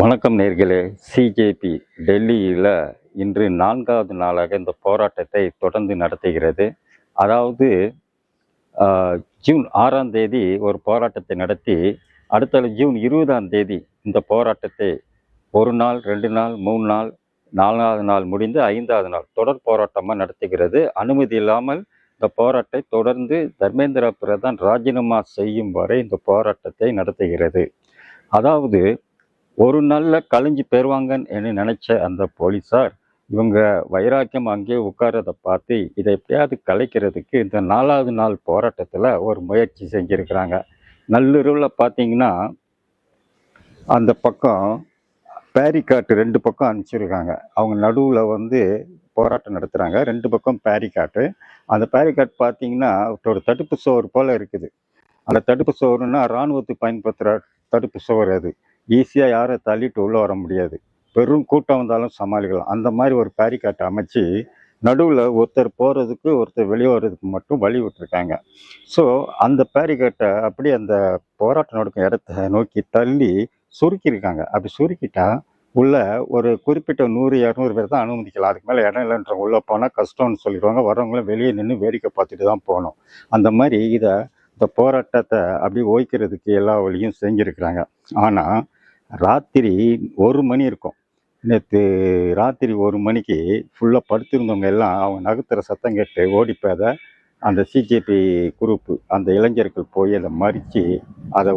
வணக்கம் நேர்களே. சிஜேபி டெல்லியில் இன்று 4வது நாளாக இந்த போராட்டத்தை தொடர்ந்து நடத்துகிறது. அதாவது ஜூன் 6ஆம் தேதி ஒரு போராட்டத்தை நடத்தி, அடுத்த ஜூன் 20ஆம் தேதி இந்த போராட்டத்தை 1 நாள், 2 நாள், 3 நாள், 4வது நாள் முடிந்து 5வது நாள் தொடர் போராட்டமாக நடத்துகிறது. அனுமதி இல்லாமல் இந்த போராட்டத்தை தொடர்ந்து தர்மேந்திர பிரதான் ராஜினாமா செய்யும் வரை இந்த போராட்டத்தை நடத்துகிறது. அதாவது ஒரு நாளில் கலைஞ்சு போயிடுவாங்கன்னு நினச்ச அந்த போலீஸார் இவங்க வைராக்கியம் அங்கேயே உட்காரதை பார்த்து இதை எப்படியாவது கலைக்கிறதுக்கு இந்த 4வது நாள் போராட்டத்தில் ஒரு முயற்சி செஞ்சுருக்கிறாங்க. நள்ளிரவில் பார்த்தீங்கன்னா அந்த பக்கம் பேரிகாட்டு 2 பக்கம் அனுப்பிச்சிருக்காங்க. அவங்க நடுவில் போராட்டம் நடத்துகிறாங்க. 2 பக்கம் பேரிகாட்டு. அந்த பேரிகாட் பார்த்தீங்கன்னா ஒரு தடுப்பு சுவர் போல் இருக்குது. அந்த தடுப்பு சுவருன்னா இராணுவத்துக்கு பயன்படுத்துகிற தடுப்பு சுவர். அது ஈஸியாக யாரை தள்ளிட்டு உள்ளே வர முடியாது. பெரும் கூட்டம் வந்தாலும் சமாளிக்கலாம். அந்த மாதிரி ஒரு பேரிகாட்டை அமைச்சு நடுவில் ஒருத்தர் போகிறதுக்கு ஒருத்தர் வெளியே வர்றதுக்கு மட்டும் வழி விட்டுருக்காங்க. ஸோ அந்த பேரிகாட்டை அப்படி அந்த போராட்டம் நடக்கும் இடத்த நோக்கி தள்ளி சுருக்கியிருக்காங்க. அப்படி சுருக்கிட்டா உள்ள ஒரு குறிப்பிட்ட 100-200 பேர் தான் அனுமதிக்கலாம். அதுக்கு மேலே இடம் இல்லைன்றவங்க உள்ளே போனால் கஷ்டம்னு சொல்லிடுவாங்க. வரவங்களும் வெளியே நின்று வேடிக்கை பார்த்துட்டு தான் போகணும். அந்த மாதிரி இந்த போராட்டத்தை அப்படி ஓய்க்கிறதுக்கு எல்லா வழியும் செஞ்சுருக்கிறாங்க. ஆனால் ராத்திரி 1 மணி இருக்கும். நேற்று ராத்திரி 1 மணிக்கு ஃபுல்லாக படுத்திருந்தவங்க எல்லாம் அவங்க நகர்த்துற சத்தம் கேட்டு ஓடிப்போத அந்த சிஜேபி குரூப்பு அந்த இளைஞர்கள் போய் அதை மறித்து அதை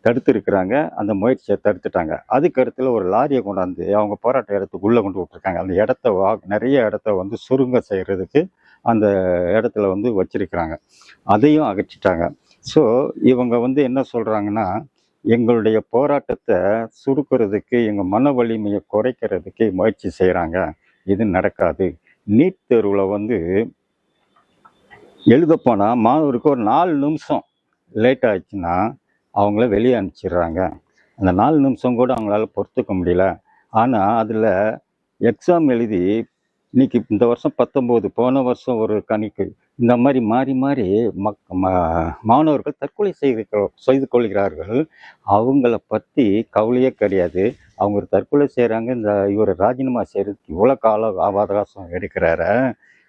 தடுத்துருக்குறாங்க. அந்த முயற்சியை தடுத்துட்டாங்க. அதுக்கு இடத்துல ஒரு லாரியை கொண்டாந்து அவங்க போராட்ட இடத்துக்கு உள்ளே கொண்டு விட்டுருக்காங்க. அந்த இடத்த நிறைய இடத்த சுருங்க செய்கிறதுக்கு அந்த இடத்துல வச்சிருக்கிறாங்க. அதையும் அகற்றிட்டாங்க. ஸோ இவங்க என்ன சொல்கிறாங்கன்னா, எங்களுடைய போராட்டத்தை சுருக்கிறதுக்கு எங்கள் மன வலிமையை குறைக்கிறதுக்கு முயற்சி செய்கிறாங்க. இது நடக்காது. நீட் தேர்வில் எழுதப்போனால் மாணவருக்கு ஒரு 4 நிமிஷம் லேட் ஆயிடுச்சுன்னா அவங்கள வெளியே அனுப்பிச்சிடுறாங்க. அந்த 4 நிமிஷம் கூட அவங்களால பொறுத்துக்க முடியல. ஆனால் அதில் எக்ஸாம் எழுதி இன்னைக்கு இந்த வருஷம் 19, போன வருஷம் ஒரு கணிக்கு, இந்த மாதிரி மாறி மாறி மாணவர்கள் தற்கொலை செய்து கொள்கிறார்கள். அவங்கள பற்றி கவலையே கிடையாது. அவங்க தற்கொலை செய்கிறாங்க. இவர் ராஜினாமா செய்கிறதுக்கு இவ்வளோ கால அவகாசம் எடுக்கிறார,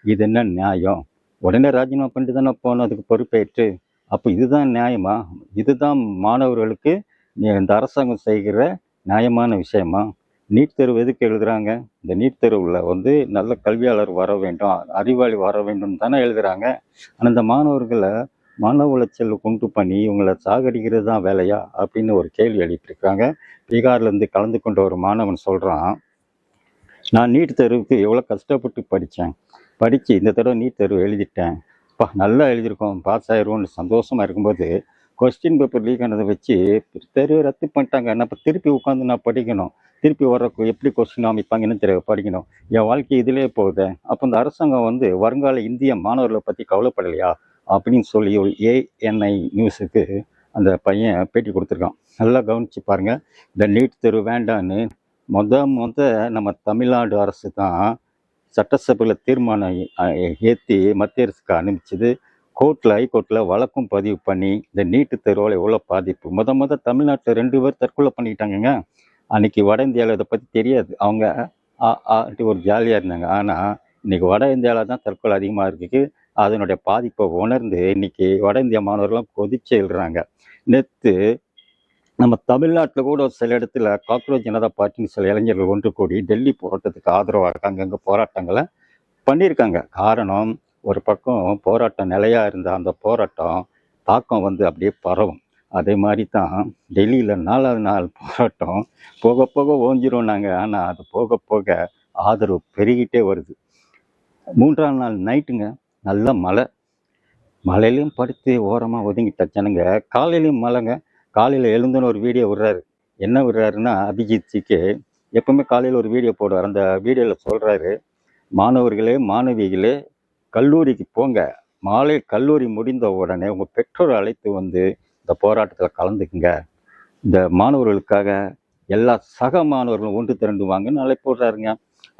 இது என்ன நியாயம்? உடனே ராஜினாமா பண்ணிட்டு தானே போகணும் அதுக்கு பொறுப்பேற்று. அப்போ இதுதான் நியாயமா? இதுதான் மாணவர்களுக்கு இந்த அரசாங்கம் செய்கிற நியாயமான விஷயமா? நீட் தேர்வு எதுக்கு எழுதுகிறாங்க? இந்த நீட் தேர்வில் நல்ல கல்வியாளர் வர வேண்டும், அறிவாளி வர வேண்டும் தானே எழுதுகிறாங்க. ஆனால் இந்த மாணவர்களை மன உளைச்சல் கொண்டு பண்ணி இவங்களை சாகடிக்கிறது தான் வேலையா அப்படின்னு ஒரு கேள்வி எழுப்பியிருக்காங்க. பீகார்லேருந்து கலந்து கொண்ட ஒரு மாணவன் சொல்கிறான், நான் நீட் தேர்வுக்கு எவ்வளோ கஷ்டப்பட்டு படித்து இந்த தடவை நீட் தேர்வு எழுதிட்டேன். நல்லா எழுதியிருக்கோம், பாஸ் ஆயிடுவோம்னு சந்தோஷமாக இருக்கும்போது கொஸ்டின் பேப்பர் லீக் ஆனதை வச்சு தேர்வு ரத்து பண்ணிட்டாங்க. நான் இப்போ திருப்பி உட்காந்து நான் படிக்கணும். திருப்பி வர்றக்கு எப்படி கொஸ்டின் அமைப்பாங்கன்னு தெரியாது, படிக்கணும். என் வாழ்க்கை இதிலே போகுது. அப்போ இந்த அரசாங்கம் வருங்கால இந்திய மாணவர்களை பற்றி கவலைப்படலையா அப்படின்னு சொல்லி ஒரு ANI நியூஸுக்கு அந்த பையன் பேட்டி கொடுத்துருக்கான். நல்லா கவனித்து பாருங்கள். இந்த நீட் தேர்வு வேண்டான்னு நம்ம தமிழ்நாடு அரசு தான் சட்டசபையில் தீர்மானம் ஏற்றி மத்திய அரசுக்கு அனுப்பிச்சது. ஹைகோர்ட்டில் வழக்கும் பதிவு பண்ணி இந்த நீட்டு தேர்வால் எவ்வளோ பாதிப்பு. தமிழ்நாட்டில் 2 பேர் தற்கொலை பண்ணிக்கிட்டாங்கங்க. அன்றைக்கி வட இந்தியாவில் இதை பற்றி தெரியாது. அவங்க ஒரு ஜாலியாக இருந்தாங்க. ஆனால் இன்றைக்கி வட இந்தியாவில் தான் தற்கொலை அதிகமாக இருக்குது. அதனுடைய பாதிப்பை உணர்ந்து இன்றைக்கி வட இந்திய மாணவர்கள்லாம் கொதிச்சு எழுறாங்க. நேற்று நம்ம தமிழ்நாட்டில் கூட சில இடத்துல காக்ரோச் ஜனதா பார்ட்டின்னு சில இளைஞர்கள் ஒன்று கூடி டெல்லி போராட்டத்துக்கு ஆதரவாக அங்கங்கே போராட்டங்களை பண்ணியிருக்காங்க. காரணம், ஒரு பக்கம் போராட்டம் நிலையாக இருந்த அந்த போராட்டம் தாக்கம் அப்படியே பரவும். அதே மாதிரி தான் டெல்லியில் 4வது நாள் போராட்டம் போக போக ஓஞ்சிரும் நாங்கள். ஆனால் அது போக போக ஆதரவு பெருகிட்டே வருது. 3ஆம் நாள் நைட்டுங்க நல்ல மழையிலையும் படுத்து ஓரமாக ஒதுங்கிட்ட ஜனங்க. காலையிலையும் மழைங்க. காலையில் எழுந்துன்னு ஒரு வீடியோ விடுறாரு. என்ன விடுறாருன்னா, அபிஜித் சிக்கு எப்பவுமே காலையில் ஒரு வீடியோ போடுவார். அந்த வீடியோவில் சொல்கிறாரு, மாணவர்களே மாணவிகளே கல்லூரிக்கு போங்க. மாலை கல்லூரி முடிந்த உடனே உங்கள் பெற்றோரை அழைத்து இந்த போராட்டத்தில் கலந்துக்குங்க. இந்த மாணவர்களுக்காக எல்லா சக மாணவர்களும் ஒன்று திரண்டுவாங்கன்னு அழைப்பு போடுறாருங்க.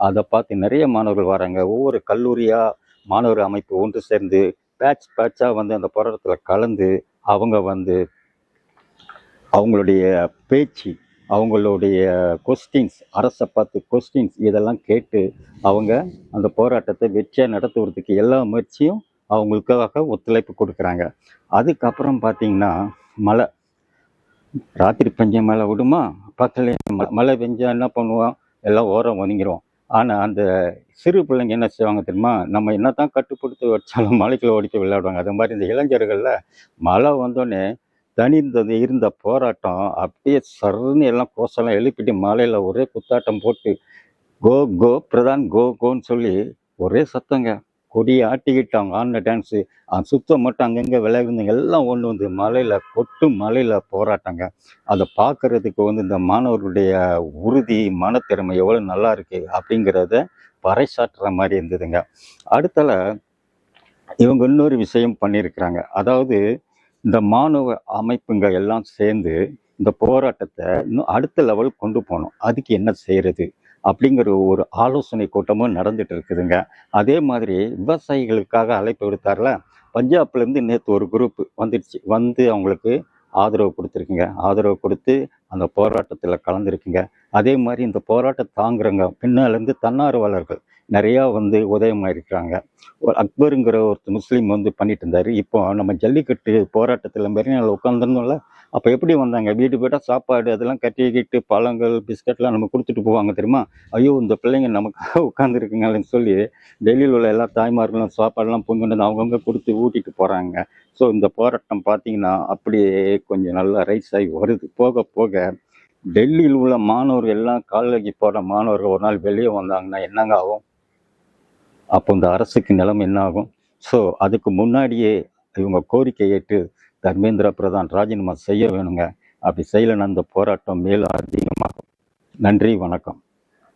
அதை பார்த்து நிறைய மாணவர்கள் வராங்க. ஒவ்வொரு கல்லூரியாக மாணவர் அமைப்பு ஒன்று சேர்ந்து பேட்சாக அந்த போராட்டத்தில் கலந்து அவங்க அவங்களுடைய பேச்சு, அவங்களுடைய கொஸ்டின்ஸ், அரசை பார்த்து கொஸ்டின்ஸ் இதெல்லாம் கேட்டு அவங்க அந்த போராட்டத்தை வெற்றியாக நடத்துவதற்கு எல்லா முயற்சியும் அவங்களுக்காக ஒத்துழைப்பு கொடுக்குறாங்க. அதுக்கப்புறம் பார்த்தீங்கன்னா மழை, ராத்திரி பெஞ்ச மழை விடுமா, பக்கத்துல மழை பெஞ்சா என்ன பண்ணுவோம், எல்லாம் ஓரம் ஒதுங்கிரும். ஆனால் அந்த சிறு பிள்ளைங்க என்ன செய்வாங்க தெரியுமா, நம்ம என்ன தான் கட்டுப்படுத்தி வச்சாலும் மழைக்குள்ள ஓடிட்டு விளையாடுவாங்க. அது மாதிரி இந்த இளைஞர்களில் மழை வந்தோடனே தனிந்தது இருந்த போராட்டம் அப்படியே சர்ன்னு எல்லாம் கோஷெல்லாம் எழுப்பிட்டு மலையில் ஒரே குத்தாட்டம் போட்டு கோ கோ பிரதான் கோ கோன்னு சொல்லி ஒரே சத்தங்க. கொடியை ஆட்டிக்கிட்டாங்க, ஆடின டான்ஸு, சுத்தம் மட்டும் அங்கங்கே விளையாடுங்க எல்லாம் ஒன்று வந்து மலையில் கொட்டு மலையில் போராட்டங்க. அதை பார்க்கறதுக்கு வந்து இந்த மாணவர்களுடைய உறுதி மனத்திறமை எவ்வளோ நல்லா இருக்கு அப்படிங்கிறத பறைசாற்றுற மாதிரி இருந்ததுங்க. அடுத்தல இவங்க இன்னொரு விஷயம் பண்ணியிருக்கிறாங்க. அதாவது இந்த மாணவ அமைப்புங்க எல்லாம் சேர்ந்து இந்த போராட்டத்தை இன்னும் அடுத்த லெவல் கொண்டு போகணும். அதுக்கு என்ன செய்யறது அப்படிங்கிற ஒரு ஆலோசனை கூட்டமும் நடந்துட்டு இருக்குதுங்க. அதே மாதிரி விவசாயிகளுக்காக அழைப்பு விடுத்தார்ல, பஞ்சாப்லேருந்து நேற்று ஒரு குரூப் வந்துடுச்சு, வந்து அவங்களுக்கு ஆதரவு கொடுத்துருக்குங்க. ஆதரவு கொடுத்து அந்த போராட்டத்தில் கலந்துருக்குங்க. அதே மாதிரி இந்த போராட்டம் தாங்குறவங்க பின்னாலேருந்து தன்னார்வலர்கள் நிறையா வந்து உதயமாயிருக்கிறாங்க. ஒரு அக்பருங்கிற ஒருத்தர் முஸ்லீம் வந்து பண்ணிட்டு இருந்தார். இப்போ நம்ம ஜல்லிக்கட்டு போராட்டத்தில் மெரினாவில் உட்காந்துருந்தோம்ல, அப்போ எப்படி வந்தாங்க, வீடு வீடாக சாப்பாடு அதெல்லாம் கட்டிக்கிட்டு பழங்கள் பிஸ்கட்லாம் நம்ம கொடுத்துட்டு போவாங்க தெரியுமா. ஐயோ இந்த பிள்ளைங்க நமக்காக உட்காந்துருக்குங்கன்னு சொல்லி டெல்லியில் உள்ள எல்லா தாய்மார்களும் சாப்பாடெல்லாம் பொங்கி வந்து அவங்கவுங்க கொடுத்து ஊட்டிட்டு போகிறாங்க. ஸோ இந்த போராட்டம் பார்த்தீங்கன்னா அப்படியே கொஞ்சம் நல்லா ரைஸ் ஆகி வருது. போக போக டெல்லியில் உள்ள மாணவர்கள் எல்லாம் காலேஜ் போகிற மாணவர்கள் ஒரு நாள் வெளியே வந்தாங்கன்னா என்னங்க ஆகும், அப்போ இந்த அரசுக்கு நிலைமை என்ன ஆகும்? ஸோ அதுக்கு முன்னாடியே இவங்க கோரிக்கை ஏற்று தர்மேந்திர பிரதான் ராஜினாமா செய்ய வேணுங்க. அப்படி செய்யலைன்னா அந்த போராட்டம் மேலும் அதிகமாகும். நன்றி, வணக்கம்.